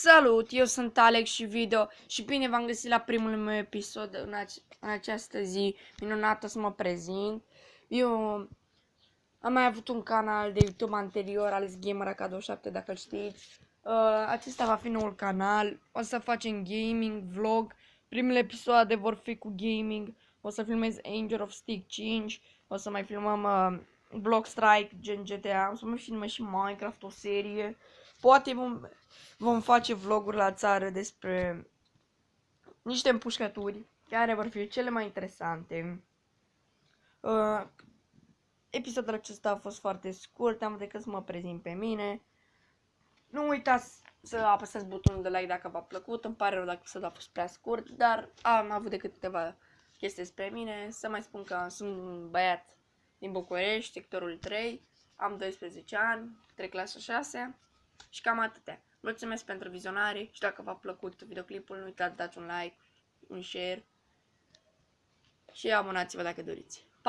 Salut, eu sunt Alex și Video și bine v-am găsit la primul meu episod în această zi minunată să mă prezint. Eu am mai avut un canal de YouTube anterior, Alex Gamer AK27, dacă îl știți. Acesta va fi noul canal, o să facem gaming, vlog, primele episoade vor fi cu gaming, o să filmez Angel of Stick 5, o să mai filmăm Block Strike, gen GTA, o să mai filmez și Minecraft, o serie. Poate vom face vloguri la țară despre niște împușcături care vor fi cele mai interesante. Episodul acesta a fost foarte scurt, am decât să mă prezint pe mine. Nu uitați să apăsați butonul de like dacă v-a plăcut, îmi pare rău dacă episodul a fost prea scurt, dar am avut decât câteva chestii despre mine. Să mai spun că sunt un băiat din București, sectorul 3, am 12 ani, trec clasa 6 și cam atâtea. Mulțumesc pentru vizionare și dacă v-a plăcut videoclipul, nu uitați dați un like, un share și abonați-vă dacă doriți.